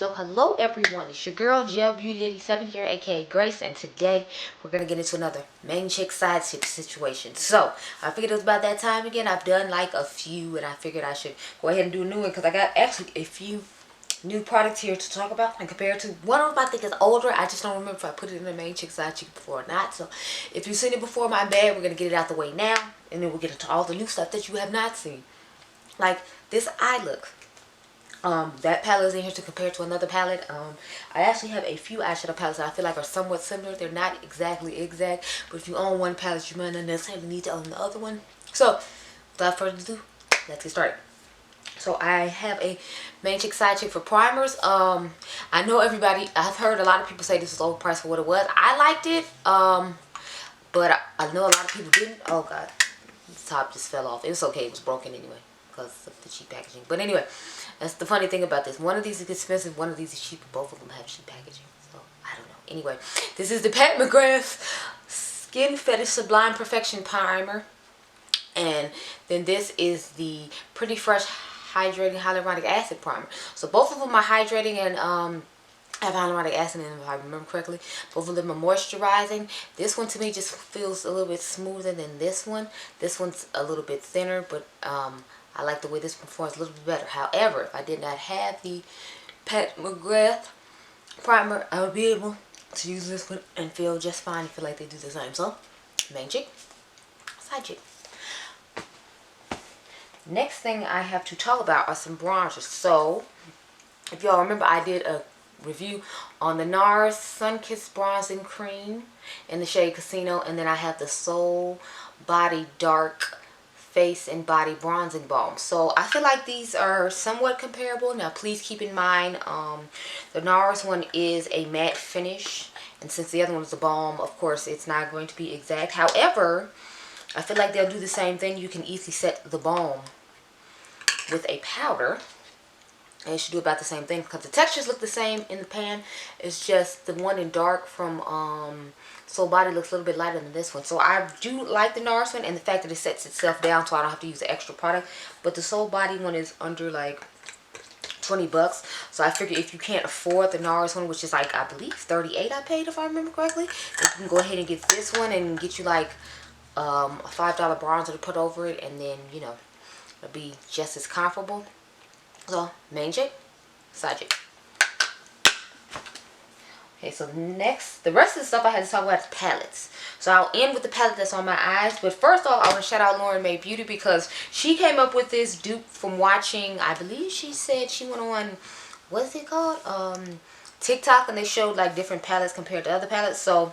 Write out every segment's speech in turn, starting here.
So hello everyone, it's your girl Gel Beauty 87 here, aka Grace, and today we're gonna get into another main chick side chick situation. So I figured it was about that time again. I've done like a few, and I figured I should go ahead and do a new one because I got actually a few new products here to talk about and compare to. One of them I think is older. I just don't remember if I put it in the main chick side chick before or not. So if you've seen it before, my bad. We're gonna get it out the way now, and then we'll get into all the new stuff that you have not seen, like this eye look. That palette is in here to compare to another palette. I actually have a few eyeshadow palettes that I feel like are somewhat similar. They're not exactly exact, but if you own one palette, you might not necessarily need to own the other one. So, without further ado, let's get started. So I have a main chick side chick for primers. I know I've heard a lot of people say this was overpriced for what it was. I liked it, but I know a lot of people didn't. Oh god, the top just fell off. It's okay, it was broken anyway because of the cheap packaging. But anyway, that's the funny thing about this. One of these is expensive, one of these is cheap. Both of them have cheap packaging. So, I don't know. Anyway, this is the Pat McGrath Skin Fetish Sublime Perfection Primer. And then this is the Pretty Fresh Hydrating Hyaluronic Acid Primer. So both of them are hydrating and have hyaluronic acid in them, if I remember correctly. Both of them are moisturizing. This one to me just feels a little bit smoother than this one. This one's a little bit thinner, but I like the way this one performs a little bit better. However, if I did not have the Pat McGrath primer, I would be able to use this one and feel just fine. I feel like they do the same. So, main chick, side chick. Next thing I have to talk about are some bronzers. So, if y'all remember, I did a review on the NARS Sun-Kissed Bronzing Cream in the shade Casino, and then I have the Soul Body Dark Face and Body Bronzing Balm. So I feel like these are somewhat comparable. Now please keep in mind the NARS one is a matte finish, and since the other one is a balm, of course it's not going to be exact. However, I feel like they'll do the same thing. You can easily set the balm with a powder, and it should do about the same thing because the textures look the same in the pan. It's just the one in dark from Soul Body looks a little bit lighter than this one. So I do like the NARS one and the fact that it sets itself down so I don't have to use the extra product. But the Soul Body one is under like 20 bucks. So I figure if you can't afford the NARS one, which is like, I believe $38 I paid if I remember correctly, then you can go ahead and get this one and get you like a $5 bronzer to put over it, and then, you know, it'll be just as comfortable. So, main chick, side chick. Okay, so next, the rest of the stuff I had to talk about is palettes. So I'll end with the palette that's on my eyes. But first off, I want to shout out UOMA Beauty because she came up with this dupe from watching, I believe she said she went on, what's it called? TikTok, and they showed like different palettes compared to other palettes. So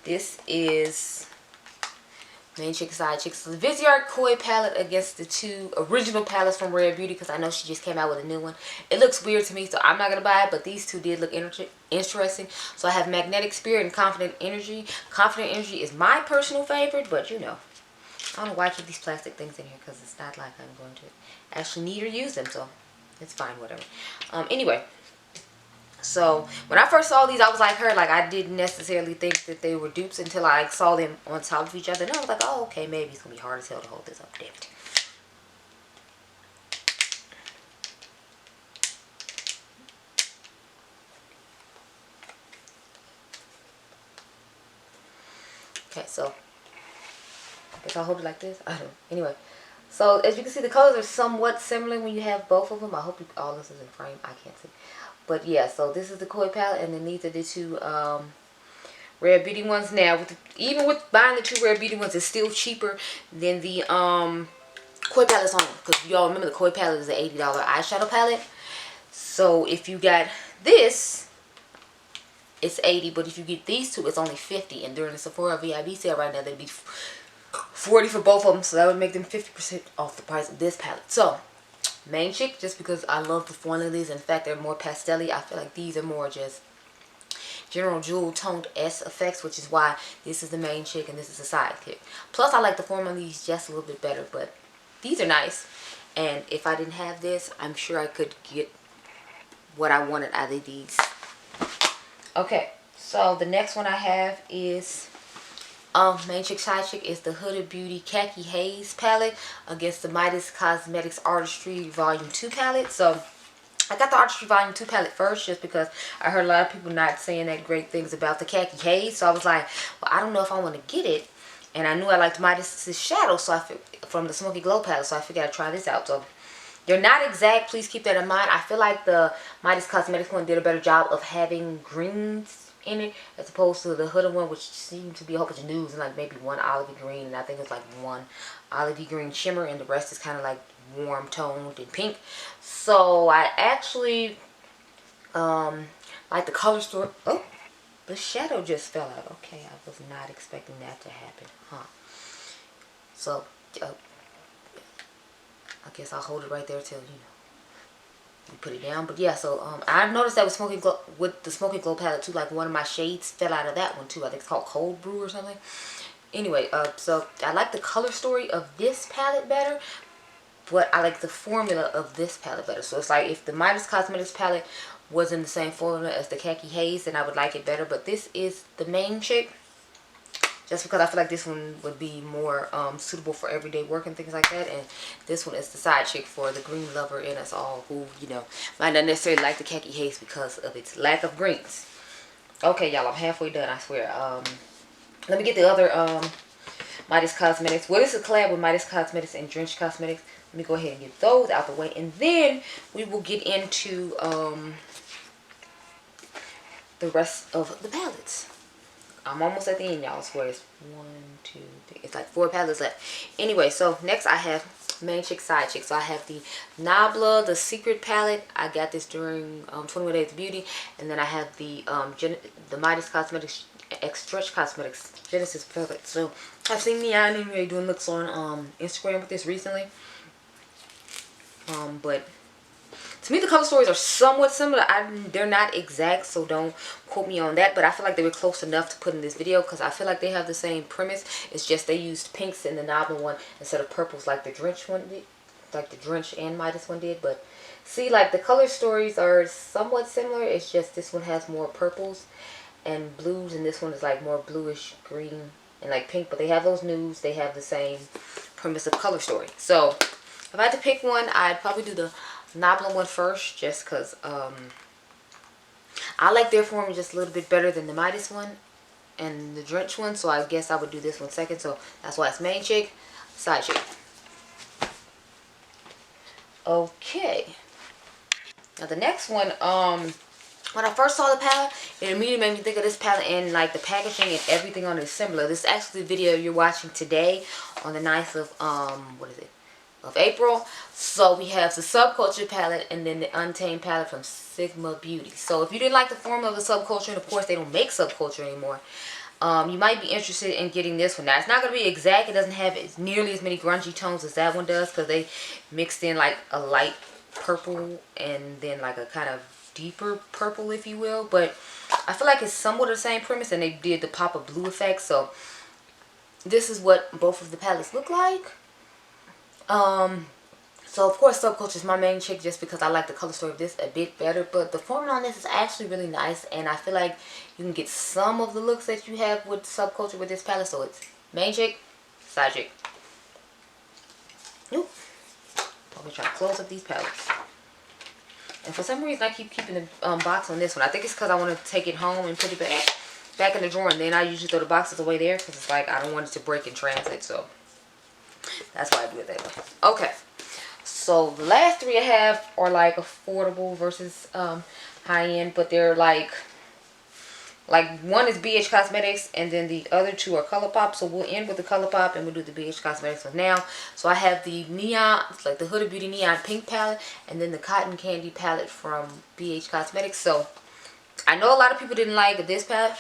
this is main chick, side chick. So the Viseart Koi palette against the two original palettes from Rare Beauty, because I know she just came out with a new one. It looks weird to me, so I'm not going to buy it, but these two did look interesting. So I have Magnetic Spirit and Confident Energy. Confident Energy is my personal favorite, but you know, I don't know why I keep these plastic things in here, because it's not like I'm going to actually need or use them, so it's fine, whatever. Anyway, so when I first saw these, I was like her, like I didn't necessarily think that they were dupes until I saw them on top of each other, and I was like, oh, okay, maybe it's gonna be hard as hell to hold this up. Damn it. Okay, so I guess I'll hold it like this. I don't know. Anyway, so as you can see, the colors are somewhat similar when you have both of them. I hope all this is in frame. I can't see. But yeah, so this is the Koi palette, and then these are the two Rare Beauty ones. Now, even with buying the two Rare Beauty ones, it's still cheaper than the Koi palettes on them. Because y'all remember the Koi palette is an $80 eyeshadow palette. So if you got this, it's $80. But if you get these two, it's only $50. And during the Sephora VIB sale right now, they'd be $40 for both of them. So that would make them 50% off the price of this palette. So main chick, just because I love the formula of these. In fact, they're more pastel-y. I feel like these are more just general jewel toned S effects, which is why this is the main chick and this is the side chick. Plus, I like the formula of these just a little bit better, but these are nice. And if I didn't have this, I'm sure I could get what I wanted out of these. Okay, so the next one I have is main chick, side chick is the Huda Beauty Khaki Haze palette against the Mented Cosmetics Artistry Volume 2 palette. So I got the Artistry Volume 2 palette first just because I heard a lot of people not saying that great things about the Khaki Haze. So I was like, well, I don't know if I want to get it. And I knew I liked Midas's Shadow from the Smoky Glow palette. So I figured I'd try this out. So they're not exact. Please keep that in mind. I feel like the Mented Cosmetics one did a better job of having greens in it as opposed to the Huda one, which seemed to be a whole bunch of nudes and like maybe one olivey green. And I think it's like one olivey green shimmer. And the rest is kind of like warm toned and pink. So I actually like the color story. Oh, the shadow just fell out. Okay, I was not expecting that to happen, huh? So I guess I'll hold it right there till you put it down. But yeah, so I've noticed that with the Smoky Glow palette too, like one of my shades fell out of that one too. I think it's called Cold Brew or something. Anyway, so I like the color story of this palette better, but I like the formula of this palette better. So it's like if the Mented Cosmetics palette was in the same formula as the Khaki Haze, then I would like it better. But this is the main chick, just because I feel like this one would be more suitable for everyday work and things like that. And this one is the side chick for the green lover in us all who, might not necessarily like the Khaki Haze because of its lack of greens. Okay, y'all, I'm halfway done, I swear. Let me get the other Mented Cosmetics. Well, this is a collab with Mented Cosmetics and Drenched Cosmetics. Let me go ahead and get those out the way. And then we will get into the rest of the palettes. I'm almost at the end, y'all. I swear it's 1, 2, 3. It's like 4 palettes left. Anyway, so next I have main chick, side chick. So I have the Nabla, the Secret palette. I got this during 21 Days of Beauty. And then I have the Mented Cosmetics Stretch Cosmetics Genesis palette. So I've seen Neon anyway doing looks on Instagram with this recently. But to me the color stories are somewhat similar. They're not exact, so don't quote me on that, but I feel like they were close enough to put in this video because I feel like they have the same premise. It's just they used pinks in the Nabla one instead of purples like the Drench one did, like the Drench and Midas one did. But see, like the color stories are somewhat similar. It's just this one has more purples and blues, and this one is like more bluish green and like pink, but they have those nudes. They have the same premise of color story. So if I had to pick one, I'd probably do the Nabla one first, just because I like their formula just a little bit better than the Midas one and the Drench one. So I guess I would do this one second. So that's why it's main chick, side chick. Okay. Now the next one, when I first saw the palette, it immediately made me think of this palette, and like the packaging and everything on it is similar. This is actually the video you're watching today on the 9th of April. So we have the Subculture palette and then the Untamed palette from Sigma Beauty. So if you didn't like the formula of the Subculture, and of course they don't make Subculture anymore, you might be interested in getting this one. Now it's not going to be exact. It doesn't have nearly as many grungy tones as that one does because they mixed in like a light purple and then like a kind of deeper purple, if you will. But I feel like it's somewhat the same premise, and they did the pop of blue effect. So this is what both of the palettes look like. So of course Subculture is my main chick just because I like the color story of this a bit better, but the formula on this is actually really nice, and I feel like you can get some of the looks that you have with Subculture with this palette. So it's main chick, side chick. Oop. I'm gonna try to close up these palettes. And for some reason I keep keeping the box on this one. I think it's because I want to take it home and put it back in the drawer, and then I usually throw the boxes away there because it's like I don't want it to break in transit. So that's why I do it that way. Okay. So the last 3 I have are like affordable versus high-end, but they're like one is BH Cosmetics and then the other 2 are ColourPop. So we'll end with the ColourPop and we'll do the BH Cosmetics one now. So I have the neon, it's like the Huda Beauty Neon Pink palette, and then the Cotton Candy palette from BH Cosmetics. So I know a lot of people didn't like this palette.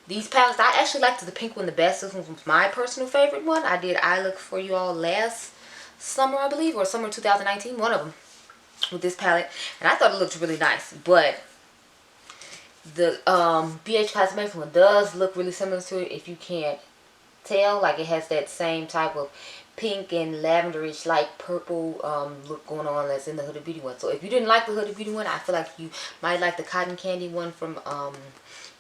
These palettes, I actually liked the pink one the best. This one was my personal favorite one. I did Eye Look for you all last summer, I believe, or summer 2019, one of them, with this palette, and I thought it looked really nice. But the BH Cosmetics one does look really similar to it if you can't tell. Like it has that same type of pink and lavenderish light purple look going on that's in the Huda Beauty one. So if you didn't like the Huda Beauty one, I feel like you might like the Cotton Candy one from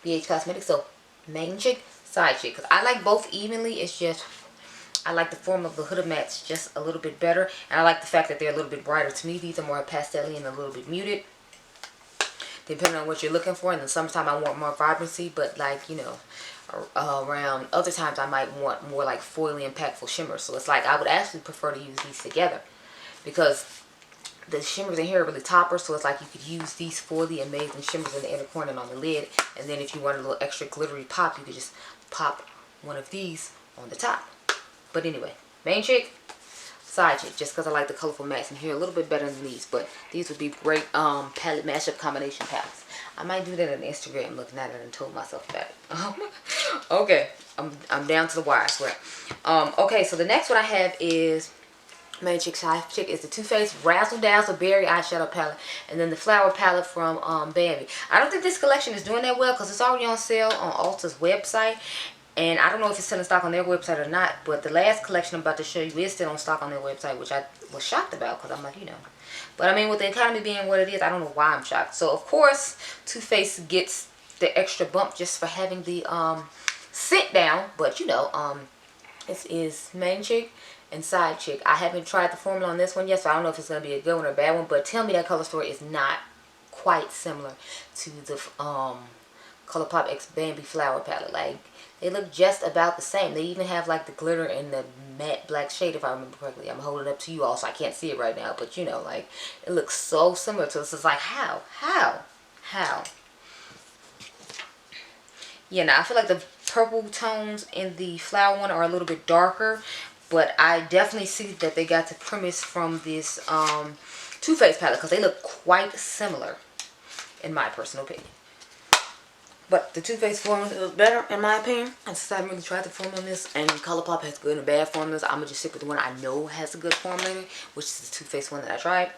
BH Cosmetics. So main chick, side chick, because I like both evenly. It's just I like the form of the Huda Mattes just a little bit better, and I like the fact that they're a little bit brighter. To me, these are more pastel-y and a little bit muted. depending on what you're looking for. In the summertime, I want more vibrancy, but like, you know, around other times, I might want more like foily, impactful shimmers. So it's like I would actually prefer to use these together because the shimmers in here are really toppers, so it's like you could use these for the amazing shimmers in the inner corner and on the lid, and then if you want a little extra glittery pop, you could just pop one of these on the top. But anyway, main chick, side chick, just because I like the colorful mattes in here a little bit better than these, but these would be great palette mashup combination palettes. I might do that on Instagram, looking at it and told myself about it. Okay, I'm down to the wire, I swear. Okay, so the next one I have is main chick, side chick, is the Too Faced Razzle Dazzle Berry eyeshadow palette, and then the flower palette from Bambi. I don't think this collection is doing that well because it's already on sale on Ulta's website, and I don't know if it's still in stock on their website or not, but the last collection I'm about to show you is still on stock on their website, which I was shocked about because I'm like, you know. But I mean, with the economy being what it is, I don't know why I'm shocked. So of course, Too Faced gets the extra bump just for having the sit down, but you know, this is main chick and side chick. I haven't tried the formula on this one yet, so I don't know if it's going to be a good one or a bad one, but tell me that color story is not quite similar to the ColourPop X Bambi Flower Palette. Like, they look just about the same. They even have like the glitter in the matte black shade, if I remember correctly. I'm holding it up to you all, so I can't see it right now, but you know, like, it looks so similar to this. It's like, how? Yeah, now I feel like the purple tones in the flower one are a little bit darker, but I definitely see that they got the premise from this Too Faced palette because they look quite similar, in my personal opinion. But the Too Faced formula is better, in my opinion. And since I haven't really tried the formula on this, and ColourPop has good and bad formulas, I'm going to just stick with the one I know has a good formula, which is the Too Faced one that I tried.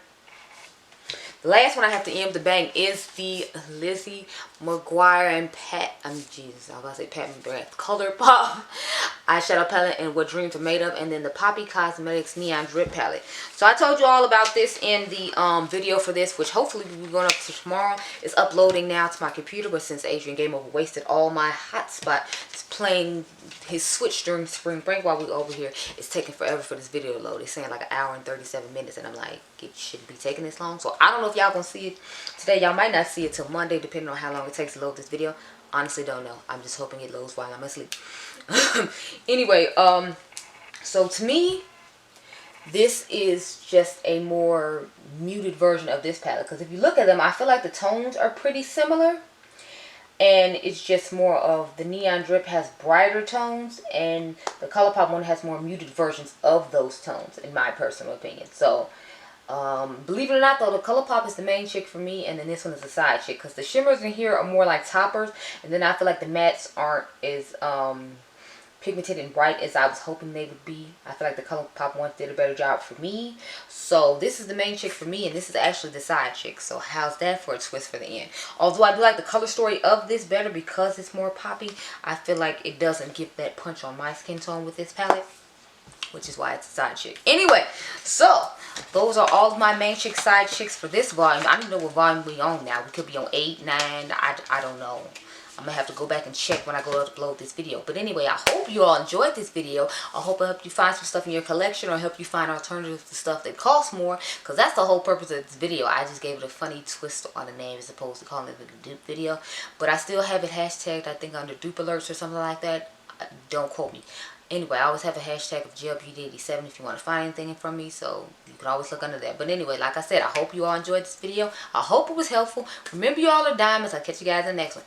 The last one I have to end the bang is the Lizzie McGuire and Pat McGrath ColourPop eyeshadow palette and What Dreams Are Made Of, and then the Poppy Cosmetics Neon Drip palette. So I told you all about this in the video for this, which hopefully will be going up to tomorrow. It's uploading now to my computer, but since Adriangameover wasted all my hotspot playing his Switch during spring break while we were over here, it's taking forever for this video to load. It's saying like 1 hour and 37 minutes, and I'm like, it shouldn't be taking this long. So I don't know if y'all gonna see it today. Y'all might not see it till Monday, depending on how long it takes to load this video. Honestly, don't know. I'm just hoping it loads while I'm asleep. Anyway, so to me, this is just a more muted version of this palette, because if you look at them, I feel like the tones are pretty similar. And it's just more of the Neon Drip has brighter tones, and the ColourPop one has more muted versions of those tones, in my personal opinion. So, believe it or not, though, the ColourPop is the main chick for me, and then this one is the side chick, because the shimmers in here are more like toppers, and then I feel like the mattes aren't as pigmented and bright as I was hoping they would be. I feel like the ColourPop ones did a better job for me. So this is the main chick for me, and this is actually the side chick. So how's that for a twist for the end? Although I do like the color story of this better because it's more poppy, I feel like it doesn't give that punch on my skin tone with this palette, which is why it's a side chick. Anyway, so those are all of my main chick, side chicks for this volume. I don't know what volume we on now. We could be on 8, 9, I don't know. I'm going to have to go back and check when I go to upload this video. But anyway, I hope you all enjoyed this video. I hope it helped you find some stuff in your collection, or help you find alternatives to stuff that costs more. Because that's the whole purpose of this video. I just gave it a funny twist on the name as opposed to calling it a dupe video. But I still have it hashtagged, I think, under dupe alerts or something like that. Don't quote me. Anyway, I always have a hashtag of GLBeauty87 if you want to find anything from me, so you can always look under that. But anyway, like I said, I hope you all enjoyed this video. I hope it was helpful. Remember, you all are diamonds. I'll catch you guys in the next one.